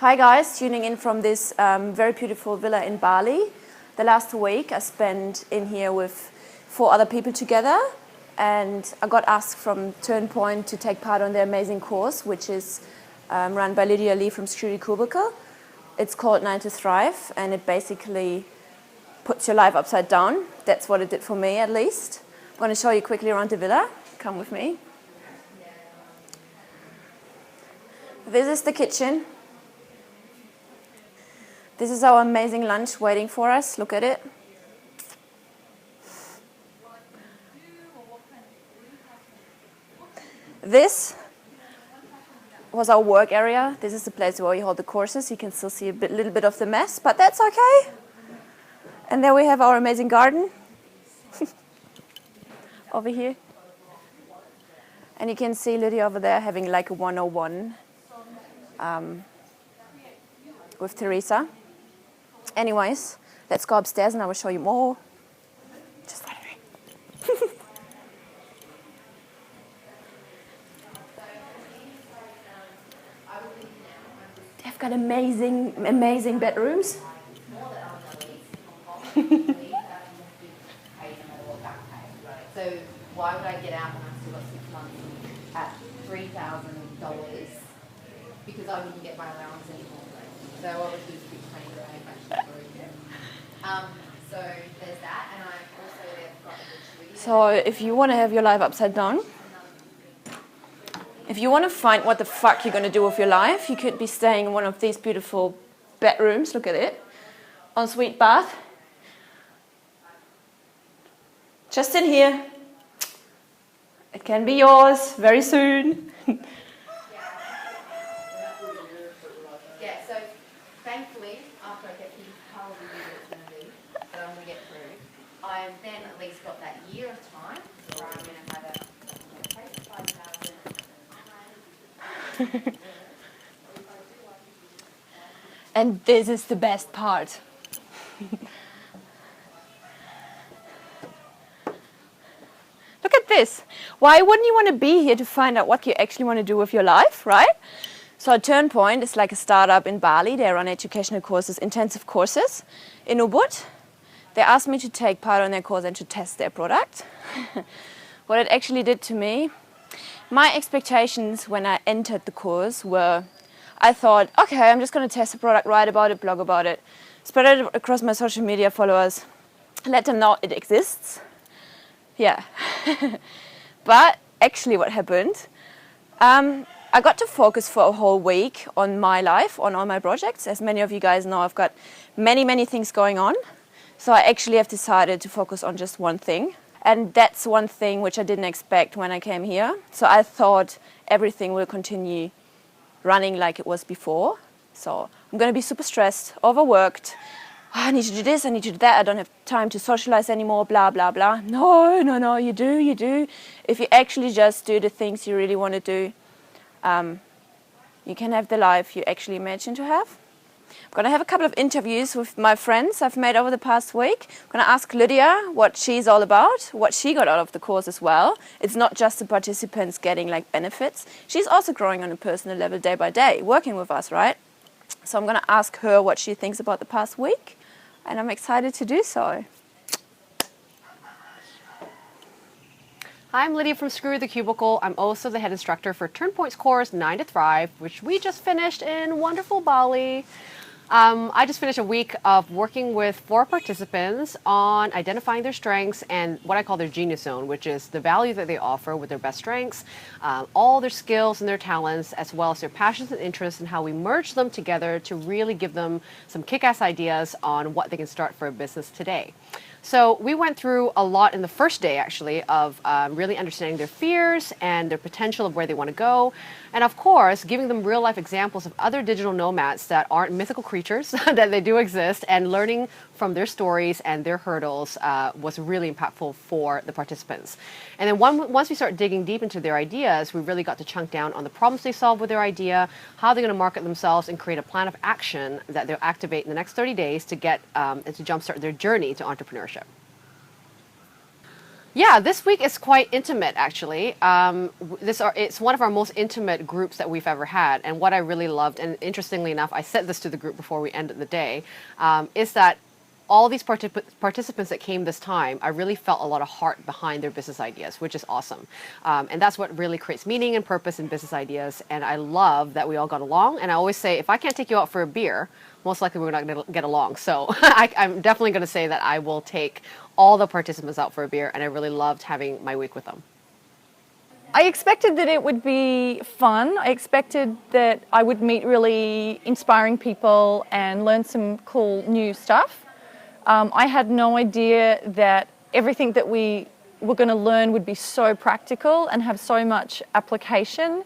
Hi guys, tuning in from this very beautiful villa in Bali. The last week I spent in here with 4 other people together, and I got asked from Turnpoint to take part on their amazing course, which is run by Lydia Lee from Security Cubicle. It's called 9 to Thrive, and it basically puts your life upside down. That's what it did for me, at least. I'm going to show you quickly around the villa. Come with me. This is the kitchen. This is our amazing lunch waiting for us. Look at it. This was our work area. This is the place where we hold the courses. You can still see a little bit of the mess, but that's okay. And there we have our amazing garden over here. And you can see Lydia over there having like a 101 with Teresa. Anyways, let's go upstairs and I will show you more. Just follow me. They've got amazing bedrooms. So why would I get out when I've still got 6 months at $3,000? Because I wouldn't get my allowance anymore. So I would lose a big train so there's that, and I've also got the So if you want to have your life upside down, if you want to find what the fuck you're going to do with your life, you could be staying in one of these beautiful bedrooms. Look at it. Ensuite bath. Just in here. It can be yours very soon. Yeah, so thankfully, after I get through how the year it's going to be, that I'm going to get through, I've then at least got that year of time where I'm going to have a 5,000. And this is the best part. Look at this. Why wouldn't you want to be here to find out what you actually want to do with your life, right? So Turnpoint is like a startup in Bali. They run educational courses, intensive courses in Ubud. They asked me to take part on their course and to test their product. What it actually did to me, my expectations when I entered the course were, I thought, okay, I'm just going to test the product, write about it, blog about it, spread it across my social media followers, let them know it exists. Yeah. But actually what happened, I got to focus for a whole week on my life, on all my projects. As many of you guys know, I've got many things going on. So I actually have decided to focus on just one thing. And that's one thing which I didn't expect when I came here. So I thought everything will continue running like it was before. So I'm going to be super stressed, overworked. Oh, I need to do this, I need to do that. I don't have time to socialize anymore, blah, blah, blah. No, you do. If you actually just do the things you really want to do, you can have the life you actually imagine to have. I'm going to have a couple of interviews with my friends I've made over the past week. I'm going to ask Lydia what she's all about, what she got out of the course as well. It's not just the participants getting like benefits. She's also growing on a personal level day by day, working with us, right? So I'm going to ask her what she thinks about the past week, and I'm excited to do so. Hi, I'm Lydia from Screw the Cubicle. I'm also the head instructor for Turnpoint's course 9 to Thrive, which we just finished in wonderful Bali. I just finished a week of working with 4 participants on identifying their strengths and what I call their genius zone, which is the value that they offer with their best strengths, all their skills and their talents, as well as their passions and interests, and how we merge them together to really give them some kick-ass ideas on what they can start for a business today. So we went through a lot in the first day, actually, of really understanding their fears and their potential of where they want to go. And of course, giving them real life examples of other digital nomads that aren't mythical creatures, that they do exist, and learning from their stories and their hurdles was really impactful for the participants. And then once we start digging deep into their ideas, we really got to chunk down on the problems they solve with their idea, how they're going to market themselves, and create a plan of action that they'll activate in the next 30 days to get and to jumpstart their journey to entrepreneurship. Yeah, this week is quite intimate, actually. It's one of our most intimate groups that we've ever had. And what I really loved, and interestingly enough, I said this to the group before we ended the day, is that all these participants that came this time, I really felt a lot of heart behind their business ideas, which is awesome. And that's what really creates meaning and purpose in business ideas. And I love that we all got along. And I always say, if I can't take you out for a beer, most likely we're not going to get along. So I'm definitely going to say that I will take all the participants out for a beer. And I really loved having my week with them. I expected that it would be fun. I expected that I would meet really inspiring people and learn some cool new stuff. I had no idea that everything that we were going to learn would be so practical and have so much application.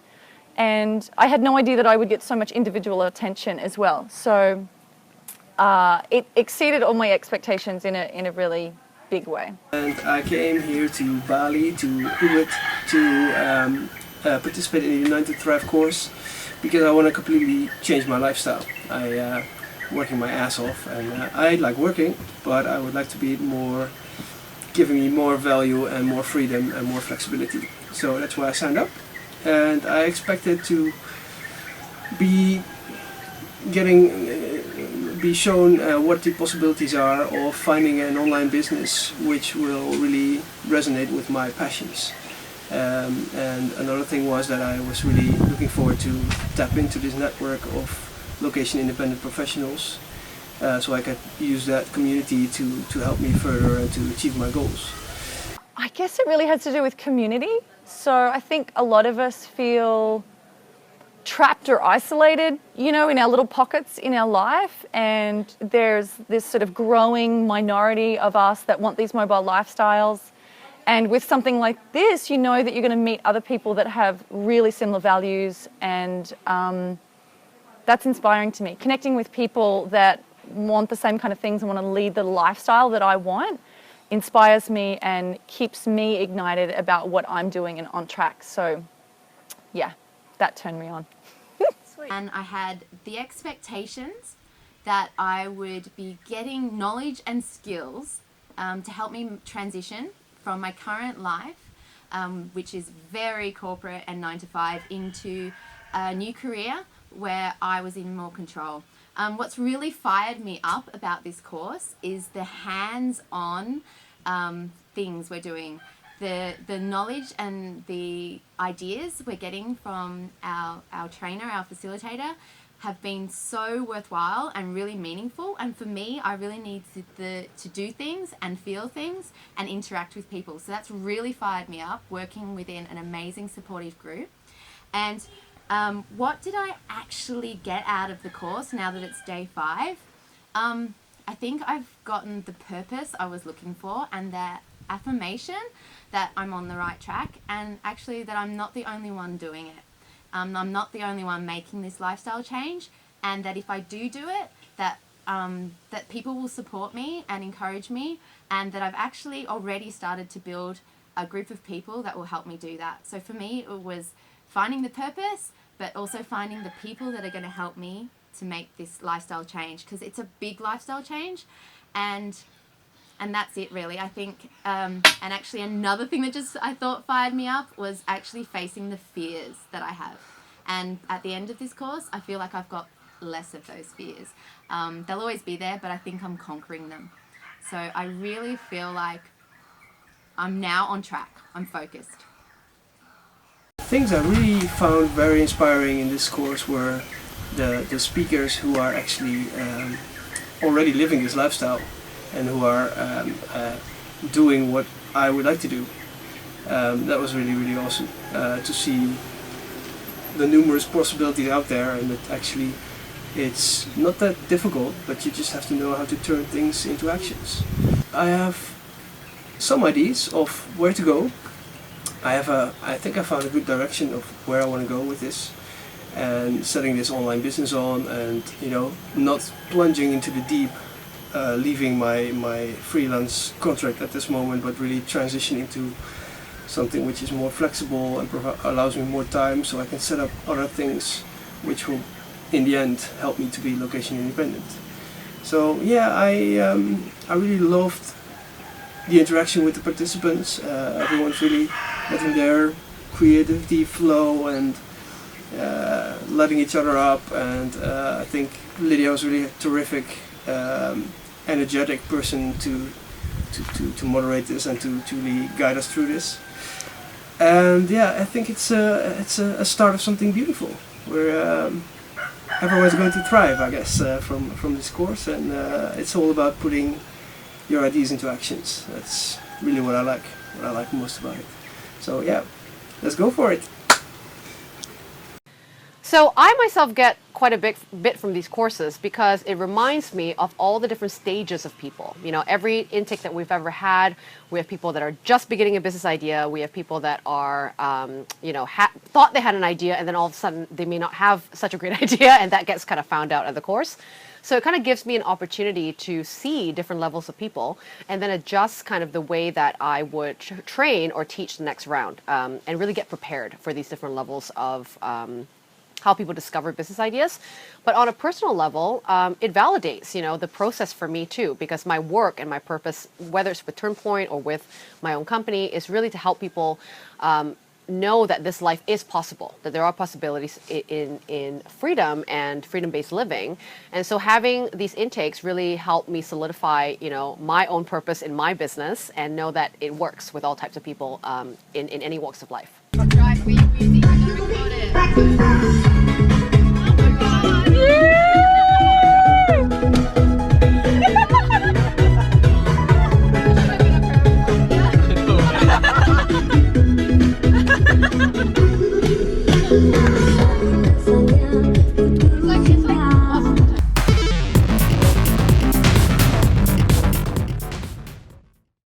And I had no idea that I would get so much individual attention as well. So it exceeded all my expectations in a really big way. And I came here to Bali, to Ubud, to participate in the United to Thrive course because I want to completely change my lifestyle. Working my ass off, and I like working, but I would like to be more, giving me more value and more freedom and more flexibility. So that's why I signed up, and I expected to be shown what the possibilities are of finding an online business which will really resonate with my passions. And another thing was that I was really looking forward to tap into this network of location independent professionals, so I could use that community to help me further and to achieve my goals. I guess it really has to do with community. So I think a lot of us feel trapped or isolated, in our little pockets in our life, and there's this sort of growing minority of us that want these mobile lifestyles. And with something like this, you know that you're going to meet other people that have really similar values, and that's inspiring to me. Connecting with people that want the same kind of things and want to lead the lifestyle that I want inspires me and keeps me ignited about what I'm doing and on track. So, yeah, that turned me on. And I had the expectations that I would be getting knowledge and skills to help me transition from my current life, which is very corporate and 9 to 5, into a new career where I was in more control. What's really fired me up about this course is the hands-on things we're doing. The knowledge and the ideas we're getting from our trainer, our facilitator, have been so worthwhile and really meaningful. And for me, I really need to do things and feel things and interact with people. So that's really fired me up, working within an amazing supportive group. And what did I actually get out of the course now that it's day 5? I think I've gotten the purpose I was looking for and that affirmation that I'm on the right track, and actually that I'm not the only one doing it. I'm not the only one making this lifestyle change, and that if I do it, that people will support me and encourage me, and that I've actually already started to build a group of people that will help me do that. So for me, it was finding the purpose, but also finding the people that are going to help me to make this lifestyle change, because it's a big lifestyle change, and that's it really, I think. And actually another thing that just I thought fired me up was actually facing the fears that I have. And at the end of this course, I feel like I've got less of those fears. They'll always be there, but I think I'm conquering them. So I really feel like I'm now on track. I'm focused. Things I really found very inspiring in this course were the speakers who are actually already living this lifestyle and who are doing what I would like to do. That was really, really awesome to see the numerous possibilities out there, and that actually it's not that difficult, but you just have to know how to turn things into actions. I have some ideas of where to go. I think I found a good direction of where I want to go with this, and setting this online business on, and not plunging into the deep, leaving my freelance contract at this moment, but really transitioning to something which is more flexible and allows me more time, so I can set up other things which will in the end help me to be location independent. So yeah, I really loved the interaction with the participants. Everyone's really letting their creativity flow and letting each other up, and I think Lydia was really a terrific, energetic person to moderate this and to really guide us through this. And yeah, I think it's a start of something beautiful, where everyone's going to thrive, I guess, from this course, and it's all about putting your ideas into actions. That's really what I like most about it. So yeah, let's go for it. So I myself get quite a bit from these courses because it reminds me of all the different stages of people. You know, every intake that we've ever had, we have people that are just beginning a business idea. We have people that are, thought they had an idea, and then all of a sudden they may not have such a great idea, and that gets kind of found out at the course. So it kind of gives me an opportunity to see different levels of people and then adjust kind of the way that I would train or teach the next round, and really get prepared for these different levels of how people discover business ideas. But on a personal level, it validates, the process for me too, because my work and my purpose, whether it's with Turnpoint or with my own company, is really to help people know that this life is possible, that there are possibilities in freedom and freedom-based living. And so having these intakes really help me solidify, my own purpose in my business and know that it works with all types of people in any walks of life. Drive, we record it.